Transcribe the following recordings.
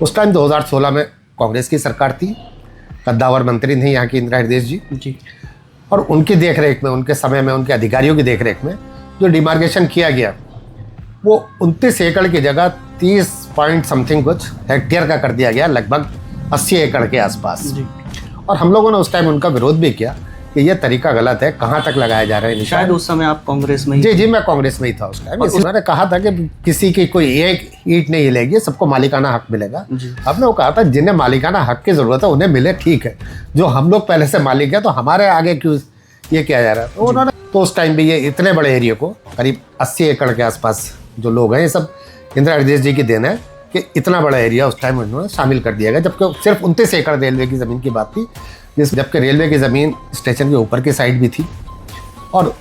उस टाइम 2016 में कांग्रेस की सरकार थी, कद्दावर मंत्री थे यहाँ की इंदिरा हृदयेश जी, और उनकी देखरेख में, उनके समय में, उनके अधिकारियों की देखरेख में जो डिमार्केशन किया गया वो 29 एकड़ की जगह 30 पॉइंट समथिंग कुछ हेक्टेयर का कर दिया गया, लगभग 80 एकड़ के आसपास। और हम लोगों ने उस टाइम उनका विरोध भी किया कि ये तरीका गलत है, कहाँ तक लगाया जा रहा है निशान। शायद उस समय आप कांग्रेस में ही? जी, मैं कांग्रेस में ही था उस टाइम। उन्होंने कहा था कि किसी की कोई एक ईंट नहीं हिलेगी, सबको मालिकाना हक मिलेगा। हमने वो कहा था जिन्हें मालिकाना हक की जरूरत है उन्हें मिले, ठीक है, जो हम लोग पहले से मालिक है तो हमारे आगे क्यों ये किया जा रहा है। तो उन्होंने तो उस टाइम भी ये इतने बड़े एरिया को, करीब 80 एकड़ के आसपास जो लोग हैं, ये सब इंदिरा हृदयेश जी की देन है कि इतना बड़ा एरिया उस टाइम उन्होंने शामिल कर दिया गया, जबकि सिर्फ 29 एकड़ रेलवे की ज़मीन की बात थी, जबकि रेलवे की ज़मीन स्टेशन के ऊपर की साइड भी थी और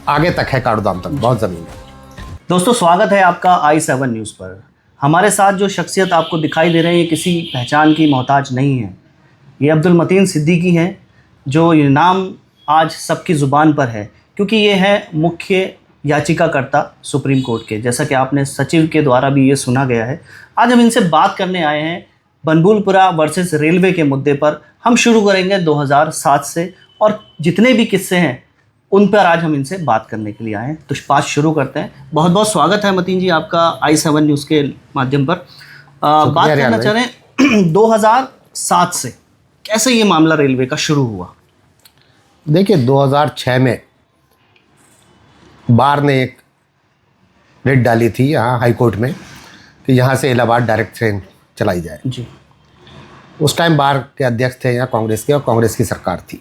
आगे तक है, काड़ूदाम तक बहुत ज़मीन है। दोस्तों, स्वागत है आपका i7 न्यूज़ पर। हमारे साथ जो शख्सियत आपको दिखाई दे रही है किसी पहचान की मोहताज नहीं है। ये अब्दुल मतीन सिद्दीकी हैं, जो ये नाम आज सबकी ज़ुबान पर है क्योंकि ये है मुख्य याचिकाकर्ता सुप्रीम कोर्ट के, जैसा कि आपने सचिव के द्वारा भी ये सुना गया है। आज हम इनसे बात करने आए हैं बनभूलपुरा वर्सेस रेलवे के मुद्दे पर। हम शुरू करेंगे 2007 से और जितने भी किस्से हैं उन पर आज हम इनसे बात करने के लिए आए हैं। तो बात शुरू करते हैं। बहुत बहुत स्वागत है मतीन जी आपका i7 न्यूज़ के माध्यम पर। बात करना चाह रहे हैं 2007 से कैसे ये मामला रेलवे का शुरू हुआ। देखिए, 2006 में बार ने एक रिट डाली थी यहाँ हाई कोर्ट में कि यहाँ से इलाहाबाद डायरेक्ट ट्रेन चलाई जाए जी। उस टाइम बार के अध्यक्ष थे यहाँ कांग्रेस के, और कांग्रेस की सरकार थी।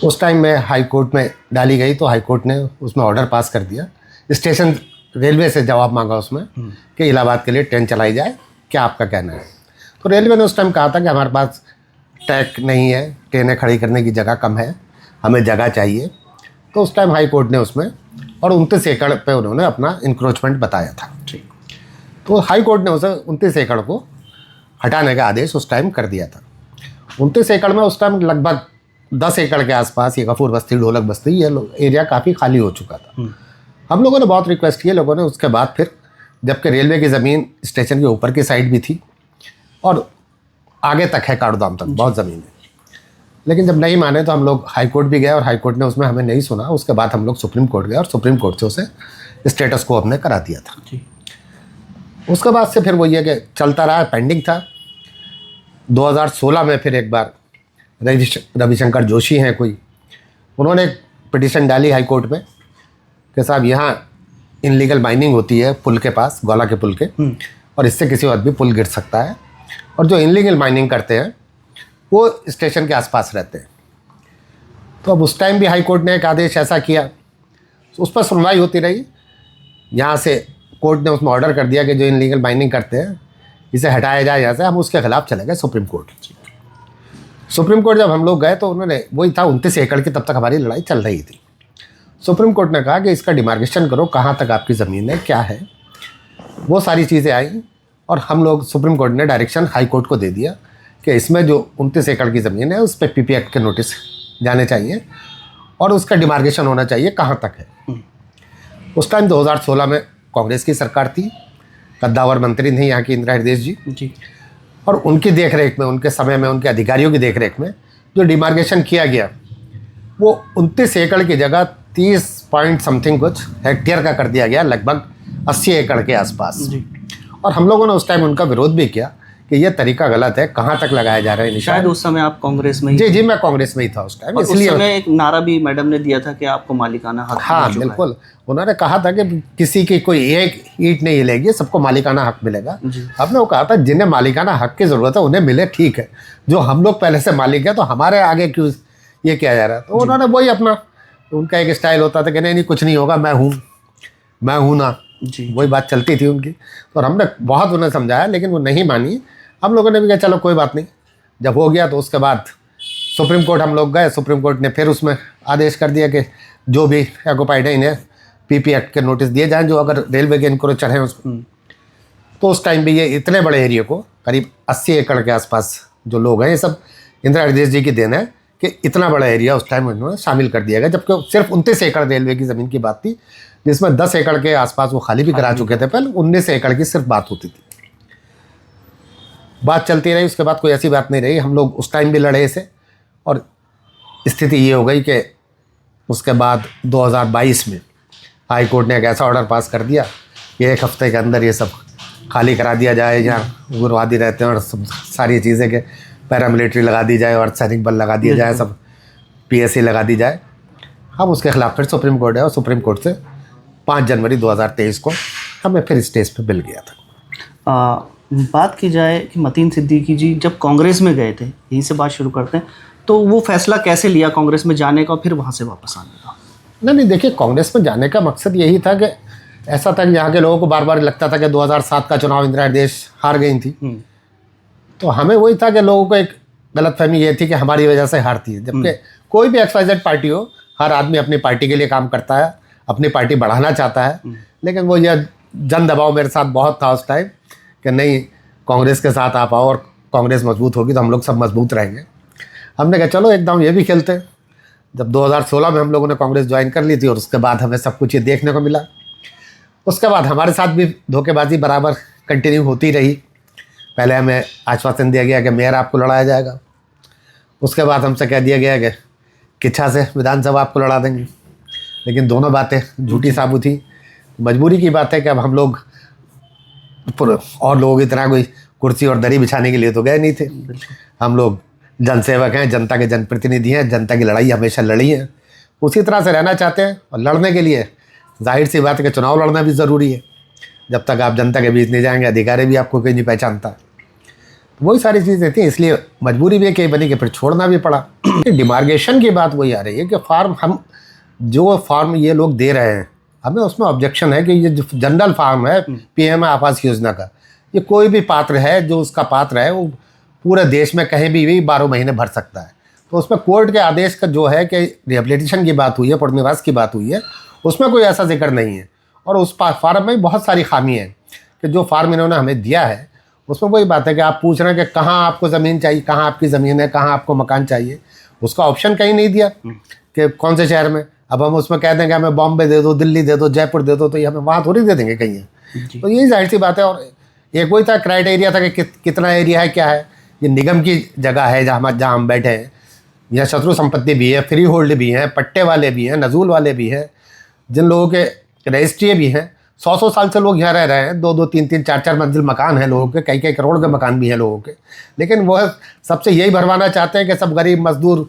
उस टाइम में हाई कोर्ट में डाली गई तो हाई कोर्ट ने उसमें ऑर्डर पास कर दिया। स्टेशन रेलवे से जवाब मांगा उसमें कि इलाहाबाद के लिए ट्रेन चलाई जाए, क्या आपका कहना है। तो रेलवे ने उस टाइम कहा था कि हमारे पास ट्रैक नहीं है, ट्रेनें खड़ी करने की जगह कम है, हमें जगह चाहिए। तो उस टाइम हाई कोर्ट ने उसमें और 29 एकड़ पे उन्होंने अपना इंक्रोचमेंट बताया था। तो हाई कोर्ट ने उसे 29 एकड़ को हटाने का आदेश उस टाइम कर दिया था। 29 एकड़ में उस टाइम लगभग 10 एकड़ के आसपास ये गफूर बस्ती, ढोलक बस्ती, ये एरिया काफ़ी खाली हो चुका था। हम लोगों ने बहुत रिक्वेस्ट किए लोगों ने। उसके बाद फिर जबकि रेलवे की ज़मीन स्टेशन के ऊपर की साइड भी थी और आगे तक है, काड़ूदाम तक बहुत ज़मीन है, लेकिन जब नहीं माने तो हम लोग हाई कोर्ट भी गए और हाई कोर्ट ने उसमें हमें नहीं सुना। उसके बाद हम लोग सुप्रीम कोर्ट गए और सुप्रीम कोर्ट से उसे स्टेटस को हमने करा दिया था। उसके बाद से फिर वो ये कि चलता रहा, पेंडिंग था। 2016 में फिर एक बार रविशंकर जोशी हैं कोई, उन्होंने एक पिटीशन डाली हाई कोर्ट में कि साहब यहाँ इनलीगल माइनिंग होती है पुल के पास, गौला के पुल के, और इससे किसी और भी पुल गिर सकता है, और जो इनलीगल माइनिंग करते हैं वो स्टेशन के आसपास रहते हैं। तो अब उस टाइम भी हाई कोर्ट ने एक आदेश ऐसा किया, उस पर सुनवाई होती रही। यहाँ से कोर्ट ने उसमें ऑर्डर कर दिया कि जो इनलीगल माइनिंग करते हैं इसे हटाया जाए यहाँ से। हम उसके खिलाफ चले गए सुप्रीम कोर्ट। सुप्रीम कोर्ट जब हम लोग गए तो उन्होंने, वही था 29 एकड़ की, तब तक हमारी लड़ाई चल रही थी। सुप्रीम कोर्ट ने कहा कि इसका डिमार्केशन करो, कहाँ तक आपकी ज़मीन है, क्या है, वो सारी चीज़ें आई। और हम लोग, सुप्रीम कोर्ट ने डायरेक्शन हाई कोर्ट को दे दिया कि इसमें जो 29 एकड़ की ज़मीन है उस पर पीपी एक्ट के नोटिस जाने चाहिए और उसका डिमार्केशन होना चाहिए कहाँ तक है। उस टाइम 2016 में कांग्रेस की सरकार थी, कद्दावर मंत्री थे यहाँ की इंदिरा हृदयेश जी, और उनकी देखरेख में, उनके समय में, उनके अधिकारियों की देखरेख में जो डिमार्केशन किया गया वो 29 एकड़ की जगह 30 पॉइंट समथिंग कुछ हेक्टेयर का कर दिया गया, लगभग 80 एकड़ के आसपास। और हम लोगों ने उस टाइम उनका विरोध भी किया कि ये तरीका गलत है, कहाँ तक लगाया जा रहा है निशान। शायद उस समय आप कांग्रेस में ही? जी, मैं कांग्रेस में ही था उस टाइम। इसलिए उस समय एक नारा भी मैडम ने दिया था कि आपको मालिकाना हक। हाँ बिल्कुल, उन्होंने कहा था कि किसी की कोई एक ईंट नहीं हिलेगी, सबको मालिकाना हक मिलेगा। हमने वो कहा था जिन्हें मालिकाना हक की ज़रूरत है उन्हें मिले, ठीक है, जो हम लोग पहले से मालिक है तो हमारे आगे क्यों ये किया जा रहा है। तो उन्होंने वही अपना, उनका एक स्टाइल होता था कि नहीं कुछ नहीं होगा, मैं हूँ ना, वही बात चलती थी उनकी। और हमने बहुत उन्हें समझाया लेकिन वो नहीं मानी। हम लोगों ने भी कहा चलो कोई बात नहीं। जब हो गया तो उसके बाद सुप्रीम कोर्ट हम लोग गए। सुप्रीम कोर्ट ने फिर उसमें आदेश कर दिया कि जो भी ऑक्युपाइड है इन्हें पीपी एक्ट के नोटिस दिए जाएं, जो अगर रेलवे के इंक्रोचर हैं उसमें। तो उस टाइम भी ये इतने बड़े एरिया को, करीब 80 एकड़ के आसपास जो लोग हैं, ये सब इंदिरा हृदयेश जी की देन है कि इतना बड़ा एरिया उस टाइम उन्होंने शामिल कर दिया गया, जबकि सिर्फ 29 एकड़ रेलवे की ज़मीन की बात थी, जिसमें 10 एकड़ के आसपास वो खाली भी करा चुके थे। पहले 19 एकड़ की सिर्फ बात होती थी। बात चलती रही, उसके बाद कोई ऐसी बात नहीं रही। हम लोग उस टाइम भी लड़े इसे, और स्थिति ये हो गई कि उसके बाद 2022 में हाई कोर्ट ने एक ऐसा ऑर्डर पास कर दिया कि 1 हफ्ते के अंदर ये सब खाली करा दिया जाए, जहाँ उग्रवादी रहते हैं, और सब सारी चीज़ें के पैरामिलिट्री लगा दी जाए और सैनिक बल लगा दिया जाए, सब PSC लगा दी जाए। हम उसके खिलाफ फिर सुप्रीम कोर्ट है, और सुप्रीम कोर्ट से 5 जनवरी 2023 को हमें फिर स्टेज पे बिल गया था। बात की जाए कि मतीन सिद्दीकी जी जब कांग्रेस में गए थे, यहीं से बात शुरू करते हैं, तो वो फैसला कैसे लिया कांग्रेस में जाने का और फिर वहाँ से वापस आने का? नहीं, देखिए, कांग्रेस में जाने का मकसद यही था कि ऐसा था कि यहाँ के लोगों को बार बार लगता था कि 2007 का चुनाव इंदिरा देश हार गई थी, तो हमें वही था कि लोगों को एक गलतफहमी ये थी कि हमारी वजह से हारती है, जबकि कोई भी XYZ पार्टी हो, हर आदमी अपनी पार्टी के लिए काम करता है, अपनी पार्टी बढ़ाना चाहता है। लेकिन वो यह जन दबाव मेरे साथ बहुत था उस टाइम कि नहीं, कांग्रेस के साथ आप आओ और कांग्रेस मजबूत होगी तो हम लोग सब मजबूत रहेंगे। हमने कहा चलो एकदम ये भी खेलते हैं। जब 2016 में हम लोगों ने कांग्रेस ज्वाइन कर ली थी, और उसके बाद हमें सब कुछ ये देखने को मिला। उसके बाद हमारे साथ भी धोखेबाजी बराबर कंटिन्यू होती रही। पहले हमें आश्वासन दिया गया कि मेयर आपको लड़ाया जाएगा, उसके बाद हमसे कह दिया गया कि किच्छा से विधानसभा आपको लड़ा देंगे, लेकिन दोनों बातें झूठी साबुत थी। मजबूरी की बात है कि अब हम लोग और लोगों की तरह कोई कुर्सी और दरी बिछाने के लिए तो गए नहीं थे। हम लोग जनसेवक हैं, जनता के जनप्रतिनिधि हैं, जनता की लड़ाई हमेशा लड़ी है, उसी तरह से रहना चाहते हैं। और लड़ने के लिए जाहिर सी बात है कि चुनाव लड़ना भी ज़रूरी है। जब तक आप जनता के बीच नहीं जाएंगे, अधिकारी भी आपको कोई नहीं पहचानता। तो वही सारी चीज़ें थी, इसलिए मजबूरी भी कहीं बनी कि फिर छोड़ना भी पड़ा। डिमार्केशन की बात वही आ रही है कि जो फार्म ये लोग दे रहे हैं, हमें उसमें ऑब्जेक्शन है कि ये जो जनरल फार्म है PM आवास योजना का, ये कोई भी पात्र है, जो उसका पात्र है, वो पूरे देश में कहीं भी 12 महीने भर सकता है। तो उसमें कोर्ट के आदेश का जो है कि रिहेबिलिटेशन की बात हुई है, पुनर्निवास की बात हुई है, उसमें कोई ऐसा जिक्र नहीं है। और उस फार्म में बहुत सारी खामी है कि जो फार्म इन्होंने हमें दिया है, उसमें वही बात है कि आप पूछ रहे हैं कि कहाँ आपको ज़मीन चाहिए, कहाँ आपकी ज़मीन है, कहाँ आपको मकान चाहिए, उसका ऑप्शन कहीं नहीं दिया कि कौन से शहर में। अब हम उसमें कह देंगे हमें बॉम्बे दे दो, दिल्ली दे दो, जयपुर दे दो, तो ये हमें वहाँ थोड़ी दे देंगे कहीं। तो यही जाहिर सी बात है। और एक वही था क्राइटेरिया था कि कितना एरिया है, क्या है। ये निगम की जगह है जहाँ हम बैठे हैं, यहाँ शत्रु संपत्ति भी है, फ्री होल्ड भी हैं, पट्टे वाले भी हैं, नजूल वाले भी हैं, जिन लोगों के रजिस्ट्री भी हैं। 100 साल से लोग यहाँ रह रहे हैं, 2-2, 3-3, 4-4 मंजिल मकान हैं लोगों के, कई करोड़ के मकान भी हैं लोगों के। लेकिन वह सबसे यही भरवाना चाहते हैं कि सब गरीब मजदूर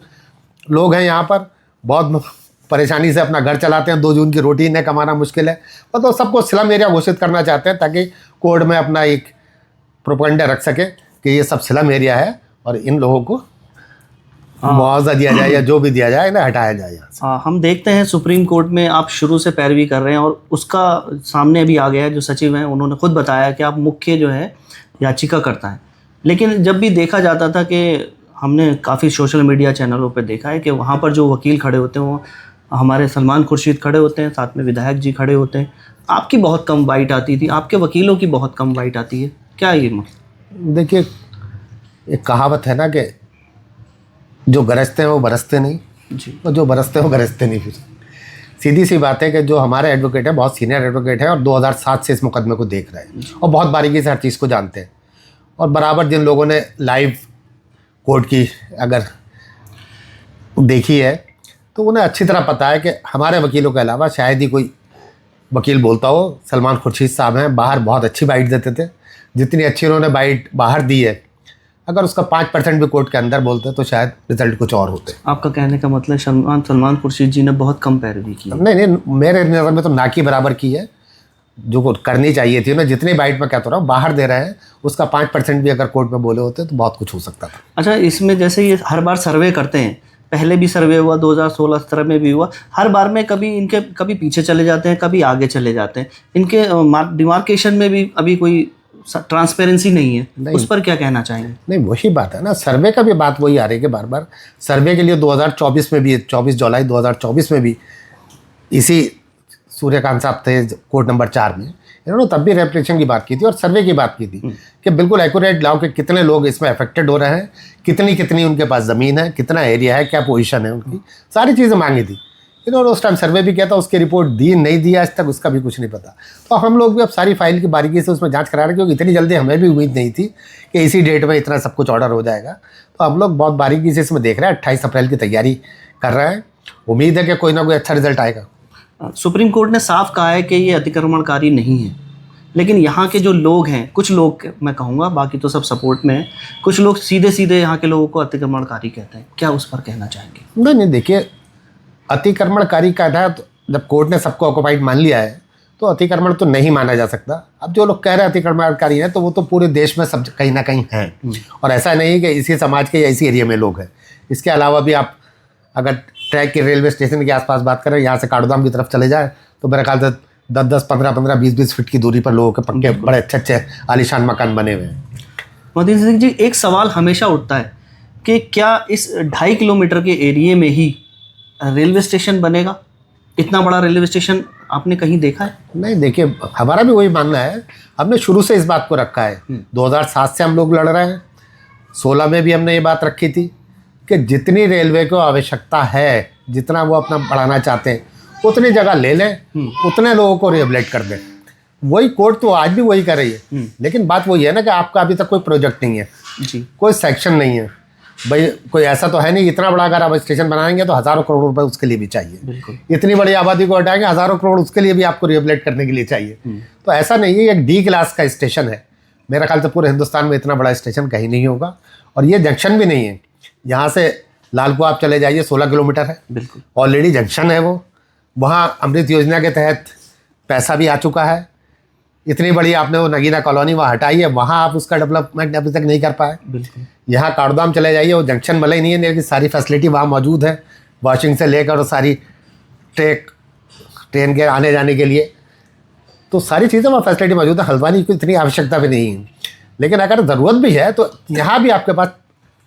लोग हैं यहाँ पर, बहुत परेशानी से अपना घर चलाते हैं, 2 जून की रोटी इन्हें कमाना मुश्किल है। तो सबको स्लम एरिया घोषित करना चाहते हैं ताकि कोर्ट में अपना एक प्रोपेगेंडा रख सके कि ये सब स्लम एरिया है और इन लोगों को मुआवजा दिया जाए या जो भी दिया जाए, इन्हें हटाया जाए यहाँ से। हम देखते हैं सुप्रीम कोर्ट में आप शुरू से पैरवी कर रहे हैं, और उसका सामने भी आ गया है, जो सचिव हैं उन्होंने खुद बताया कि आप मुख्य जो है याचिका करता है। लेकिन जब भी देखा जाता था कि हमने काफ़ी सोशल मीडिया चैनलों पर देखा है कि वहाँ पर जो वकील खड़े होते हैं वो हमारे सलमान खुर्शीद खड़े होते हैं, साथ में विधायक जी खड़े होते हैं। आपकी बहुत कम बाइट आती थी, आपके वकीलों की बहुत कम बाइट आती है, क्या ये मतलब? देखिए, एक कहावत है ना कि जो गरजते हैं वो बरसते नहीं जी, और जो बरसते हैं वो गरजते नहीं। फिर सीधी सी बात है कि जो हमारे एडवोकेट है, बहुत सीनियर एडवोकेट है और 2007 से इस मुकदमे को देख रहे हैं और बहुत बारीकी से हर चीज़ को जानते हैं। और बराबर जिन लोगों ने लाइव कोर्ट की अगर देखी है तो उन्हें अच्छी तरह पता है कि हमारे वकीलों के अलावा शायद ही कोई वकील बोलता हो। सलमान खुर्शीद साहब हैं, बाहर बहुत अच्छी बाइट देते थे, जितनी अच्छी उन्होंने बाइट बाहर दी है, अगर उसका 5% भी कोर्ट के अंदर बोलते तो शायद रिजल्ट कुछ और होते। आपका कहने का मतलब सलमान खुर्शीद जी ने बहुत कम पैरवी की? नहीं, मेरे नज़र में तो ना की बराबर की है, जो करनी चाहिए थी ना। जितनी बाइट में कहता रहा बाहर दे रहे हैं, उसका 5% भी अगर कोर्ट में बोले होते तो बहुत कुछ हो सकता था। अच्छा, इसमें जैसे ये हर बार सर्वे करते हैं, पहले भी सर्वे हुआ, 2016-17 में भी हुआ, हर बार में कभी पीछे चले जाते हैं, कभी आगे चले जाते हैं। इनके डिमार्केशन में भी अभी कोई ट्रांसपेरेंसी नहीं है, उस पर क्या कहना चाहेंगे? नहीं, वही बात है ना, सर्वे का भी बात वही आ रही है कि बार बार सर्वे के लिए 2024 में भी, 24 जुलाई 2024 में भी इसी सूर्यकांत साहब थे कोर्ट नंबर 4 में, इन्होंने तब भी रेपुटेशन की बात की थी और सर्वे की बात की थी कि बिल्कुल एक्यूरेट लाओ कि कितने लोग इसमें अफेक्टेड हो रहे हैं, कितनी उनके पास ज़मीन है, कितना एरिया है, क्या पोजीशन है उनकी, सारी चीज़ें मांगी थी। इन्होंने उस टाइम सर्वे भी किया था, उसकी रिपोर्ट दी नहीं दी आज तक उसका भी कुछ नहीं पता। तो हम लोग भी अब सारी फाइल की बारीकी से उसमें जांच करा रहे हैं, क्योंकि इतनी जल्दी हमें भी उम्मीद नहीं थी कि इसी डेट में इतना सब कुछ ऑर्डर हो जाएगा। तो हम लोग बहुत बारीकी से इसमें देख रहे हैं, 28 अप्रैल की तैयारी कर रहे हैं। उम्मीद है कि कोई ना कोई अच्छा रिजल्ट आएगा। सुप्रीम कोर्ट ने साफ कहा है कि ये अतिक्रमणकारी नहीं है, लेकिन यहाँ के जो लोग हैं, कुछ लोग मैं कहूँगा, बाकी तो सब सपोर्ट में है, कुछ लोग सीधे सीधे यहाँ के लोगों को अतिक्रमणकारी कहते हैं। क्या उस पर कहना चाहेंगे? नहीं, देखिए, अतिक्रमणकारी का था, तो जब कोर्ट ने सबको ऑक्युपाइड मान लिया है तो अतिक्रमण तो नहीं माना जा सकता। अब जो लोग कह रहे हैं अतिक्रमणकारी हैं, तो वो तो पूरे देश में सब कहीं ना कहीं हैं, और ऐसा नहीं कि इसी समाज के या इसी एरिया में लोग हैं। इसके अलावा भी आप अगर ट्रैक के रेलवे स्टेशन के आसपास बात करें, यहाँ से काठगोदाम की तरफ चले जाए तो मेरे ख्याल से 10-10, 15-15, 20-20 फीट की दूरी पर लोगों के पक्के बड़े अच्छे आलीशान मकान बने हुए हैं। मोदी सिंह जी, एक सवाल हमेशा उठता है कि क्या इस 2.5 किलोमीटर के एरिए में ही रेलवे स्टेशन बनेगा? इतना बड़ा रेलवे स्टेशन आपने कहीं देखा है? नहीं, देखिए, हमारा भी वही मानना है। हमने शुरू से इस बात को रखा है। 2007 से हम लोग लड़ रहे हैं, 16 में भी हमने ये बात रखी थी कि जितनी रेलवे को आवश्यकता है, जितना वो अपना बढ़ाना चाहते हैं, उतनी जगह ले लें, उतने लोगों को रिहेबिलिट कर दें। वही कोर्ट तो आज भी वही कर रही है। लेकिन बात वही है ना कि आपका अभी तक कोई प्रोजेक्ट नहीं है जी, कोई सेक्शन नहीं है। भाई कोई ऐसा तो है नहीं, इतना बड़ा अगर आप स्टेशन बनाएंगे तो हज़ारों करोड़ रुपए उसके लिए भी चाहिए। बिल्कुल। इतनी बड़ी आबादी को हटाएंगे, हज़ारों करोड़ उसके लिए भी आपको रिहेबिलिट करने के लिए चाहिए। तो ऐसा नहीं है, एक डी क्लास का स्टेशन है। मेरा ख्याल से पूरे हिंदुस्तान में इतना बड़ा स्टेशन कहीं नहीं होगा। और ये जंक्शन भी नहीं है, यहाँ से लालपुर आप चले जाइए, 16 किलोमीटर है, बिल्कुल ऑलरेडी जंक्शन है वो। वहाँ अमृत योजना के तहत पैसा भी आ चुका है। इतनी बड़ी आपने वो नगीना कॉलोनी वहाँ हटाई है, वहाँ आप उसका डेवलपमेंट अभी तक नहीं कर पाए। बिल्कुल। यहाँ काठगोदाम चले जाइए, वो जंक्शन भले ही नहीं है, लेकिन सारी फैसिलिटी वहाँ मौजूद है, वॉशिंग से लेकर और सारी ट्रेन के आने जाने के लिए, तो सारी चीज़ें वहाँ फैसिलिटी मौजूद है। हल्द्वानी की इतनी आवश्यकता भी नहीं है। लेकिन अगर ज़रूरत भी है तो यहाँ भी आपके पास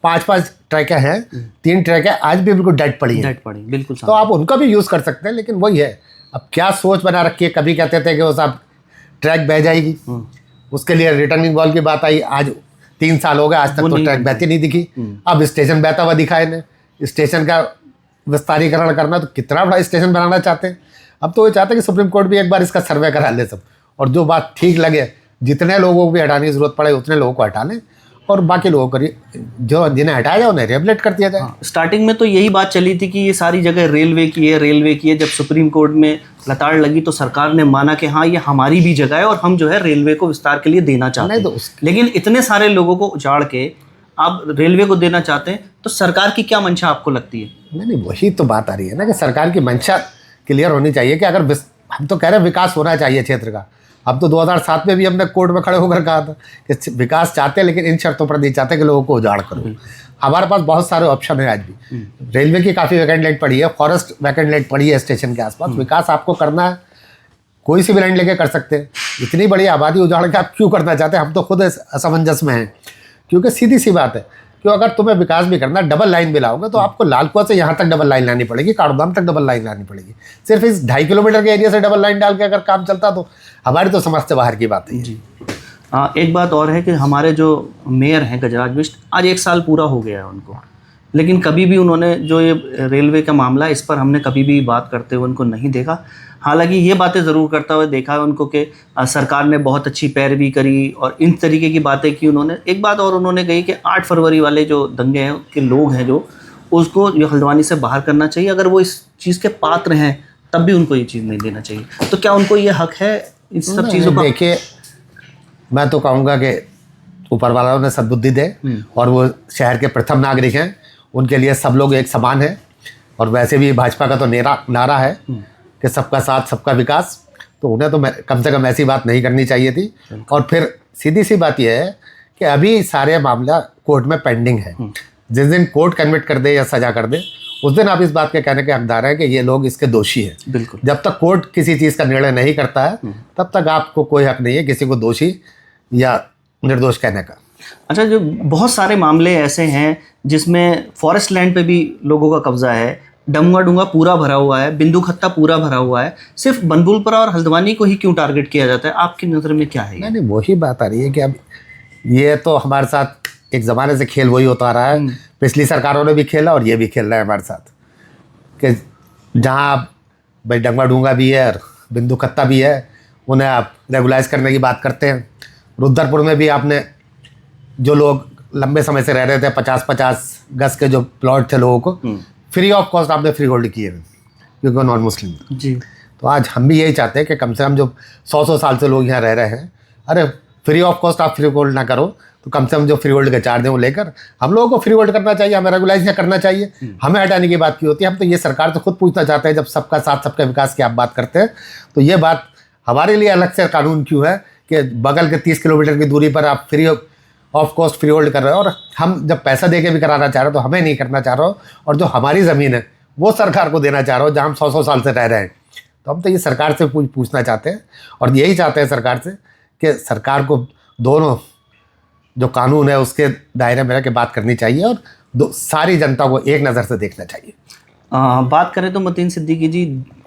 5-5 ट्रैकें हैं, 3 ट्रैकें आज भी बिल्कुल डेड पड़ी हैं, बिल्कुल। तो आप उनका भी यूज़ कर सकते हैं। लेकिन वही है, अब क्या सोच बना रखी है। कभी कहते थे कि वो सब ट्रैक बह जाएगी, उसके लिए रिटर्निंग वॉल की बात आई। आज 3 साल हो गए, आज तक तो ट्रैक बहती नहीं दिखी। अब स्टेशन बहता हुआ दिखा इन्हें। स्टेशन का विस्तारीकरण करना, तो कितना बड़ा स्टेशन बनाना चाहते हैं। अब तो वो चाहते हैं कि सुप्रीम कोर्ट भी एक बार इसका सर्वे करा ले सब, और जो बात ठीक लगे, जितने लोगों को भी हटाने की जरूरत पड़े उतने लोगों को हटा लें, और बाकी लोगों को जो जिन्हें हटाया जाए उन्हें रिहेबिलिट कर दिया जाए। स्टार्टिंग में तो यही बात चली थी कि ये सारी जगह रेलवे की है। जब सुप्रीम कोर्ट में लताड़ लगी तो सरकार ने माना कि हाँ, ये हमारी भी जगह है और हम जो है रेलवे को विस्तार के लिए देना चाहते हैं। लेकिन इतने सारे लोगों को उजाड़ के आप रेलवे को देना चाहते हैं, तो सरकार की क्या मंशा आपको लगती है? नहीं, वही तो बात आ रही है ना कि सरकार की मंशा क्लियर होनी चाहिए कि अगर हम तो कह रहे हैं विकास होना चाहिए क्षेत्र का। अब तो 2007 में भी हमने कोर्ट में खड़े होकर कहा था कि विकास चाहते हैं, लेकिन इन शर्तों पर नहीं चाहते कि लोगों को उजाड़ करो। हमारे पास बहुत सारे ऑप्शन है आज भी। रेलवे की काफ़ी वैकेंट लैंड पड़ी है, फॉरेस्ट वैकेंट लैंड पड़ी है स्टेशन के आसपास। विकास आपको करना है, कोई सी भी लैंड लेके कर सकते हैं। इतनी बड़ी आबादी उजाड़ के आप क्यों करना चाहते हैं? हम तो खुद असमंजस में हैं, क्योंकि सीधी सी बात है कि अगर तुम्हें विकास भी करना, डबल लाइन भी लाओगे, तो आपको लालकुआं से यहाँ तक डबल लाइन लानी पड़ेगी, काठगोदाम तक डबल लाइन लानी पड़ेगी। सिर्फ इस 2.5 किलोमीटर के एरिया से डबल लाइन डाल के अगर काम चलता तो हमारी तो समझ से बाहर की बात है जी। एक बात और है कि हमारे जो मेयर हैं गजराज बिष्ट, आज 1 साल पूरा हो गया है उनको, लेकिन कभी भी उन्होंने जो ये रेलवे का मामला है, इस पर हमने कभी भी बात करते हुए उनको नहीं देखा। हालांकि ये बातें ज़रूर करता हुआ देखा है उनको कि सरकार ने बहुत अच्छी पैरवी करी और इन तरीके की बातें की उन्होंने। एक बात और उन्होंने कही कि 8 फरवरी वाले जो दंगे हैं के लोग हैं जो, उसको जो हल्द्वानी से बाहर करना चाहिए। अगर वो इस चीज़ के पात्र हैं तब भी उनको ये चीज़ नहीं देना चाहिए। तो क्या उनको ये हक है इस सब चीज़ों का? देखिए, मैं तो कहूँगा कि ऊपर वालों ने सद्बुद्धि दे, और वो शहर के प्रथम नागरिक हैं, उनके लिए सब लोग एक समान हैं। और वैसे भी भाजपा का तो नारा है कि सबका साथ सबका विकास, तो उन्हें तो कम से कम ऐसी बात नहीं करनी चाहिए थी। और फिर सीधी सी बात यह है कि अभी सारे मामला कोर्ट में पेंडिंग है। जिस दिन कोर्ट कन्विक्ट कर दे या सजा कर दे, उस दिन आप इस बात के कहने के हकदार हैं कि ये लोग इसके दोषी हैं। बिल्कुल। जब तक कोर्ट किसी चीज़ का निर्णय नहीं करता है, तब तक आपको कोई हक नहीं है किसी को दोषी या निर्दोष कहने का। अच्छा, जो बहुत सारे मामले ऐसे हैं जिसमें फॉरेस्ट लैंड पे भी लोगों का कब्जा है, डंगा डूंगा पूरा भरा हुआ है, बिंदु खत्ता पूरा भरा हुआ है, सिर्फ बनबुलपुरा और हल्द्वानी को ही क्यों टारगेट किया जाता है? आपकी नज़र में क्या है? नहीं, वही बात आ रही है कि अब ये तो हमारे साथ एक ज़माने से खेल वही होता आ रहा है। पिछली सरकारों ने भी खेला और ये भी खेल रहा है हमारे साथ कि जहाँ आप भाई डंगा डूंगा भी है और बिंदु कत्ता भी है, उन्हें आप रेगुलाइज करने की बात करते हैं। रुद्रपुर में भी आपने जो लोग लंबे समय से रह रहे थे, 50-50 गज के जो प्लॉट थे लोगों को, फ्री ऑफ कॉस्ट आपने फ्री होल्ड किए क्योंकि नॉन मुस्लिम। जी। तो आज हम भी यही चाहते हैं कि कम से कम जो 100 साल से लोग यहाँ रह रहे हैं, अरे फ्री ऑफ कॉस्ट आप फ्री होल्ड ना करो तो कम से कम जो फ्री होल्ड के चार्ज हैं वो लेकर हम लोगों को फ्री होल्ड करना चाहिए, हमें रेगुलाइज करना चाहिए। हमें हटाने की बात की होती है। हम तो ये सरकार से खुद पूछना चाहते हैं, जब सबका साथ सबका विकास की आप बात करते हैं तो ये बात हमारे लिए अलग से कानून क्यों है कि बगल के 30 किलोमीटर की दूरी पर आप free of cost free hold कर रहे हो, और हम जब पैसा दे के भी कराना चाह रहे हो तो हमें नहीं करना चाह रहे हो, और जो हमारी ज़मीन है वो सरकार को देना चाह रहे हो जहाँ हम 100 साल से रह रहे हैं। तो हम तो ये सरकार से पूछना चाहते हैं और यही चाहते हैं सरकार से कि सरकार को दोनों जो कानून है उसके दायरे में रह के बात करनी चाहिए और सारी जनता को एक नज़र से देखना चाहिए। बात करें तो मतीन सिद्दीकी जी,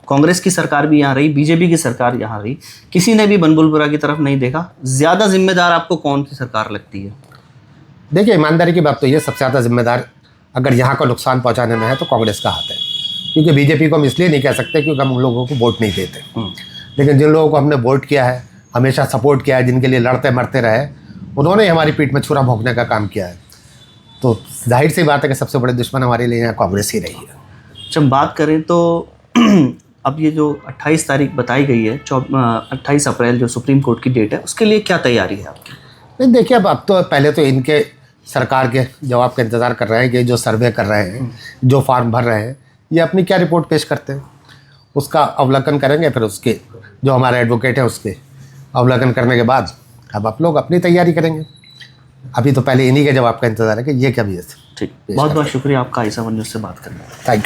कांग्रेस की सरकार भी यहाँ रही, बीजेपी की सरकार यहाँ रही, किसी ने भी बनबुलपुरा की तरफ नहीं देखा। ज़्यादा जिम्मेदार आपको कौन सी सरकार लगती है? देखिए, ईमानदारी की बात तो ये, सबसे ज़्यादा जिम्मेदार अगर यहाँ का नुकसान पहुँचाने में है तो कांग्रेस का हाथ है, क्योंकि बीजेपी को हम इसलिए नहीं कह सकते क्योंकि हम उन लोगों को वोट नहीं देते। लेकिन जिन लोगों को हमने वोट किया है, हमेशा सपोर्ट किया है, जिनके लिए लड़ते मरते रहे, उन्होंने हमारी पीठ में छुरा भोंकने का काम किया है। तो जाहिर सी बात है कि सबसे बड़े दुश्मन हमारे लिए यहाँ कांग्रेस ही रही है। जब बात करें तो अब ये जो 28 तारीख बताई गई है, 28 अप्रैल जो सुप्रीम कोर्ट की डेट है, उसके लिए क्या तैयारी है आपकी? नहीं, देखिए, अब तो पहले तो इनके सरकार के जवाब का इंतज़ार कर रहे हैं कि जो सर्वे कर रहे हैं, जो फॉर्म भर रहे हैं, ये अपनी क्या रिपोर्ट पेश करते हैं, उसका अवलोकन करेंगे। फिर उसके जो हमारे एडवोकेट हैं उसके अवलोकन करने के बाद अब आप लोग अपनी तैयारी करेंगे। अभी तो पहले इन्हीं के जवाब का इंतज़ार है कि ये क्या भी है। ठीक, बहुत बहुत शुक्रिया आपका i7 न्यूज़ से बात करने। Thank you.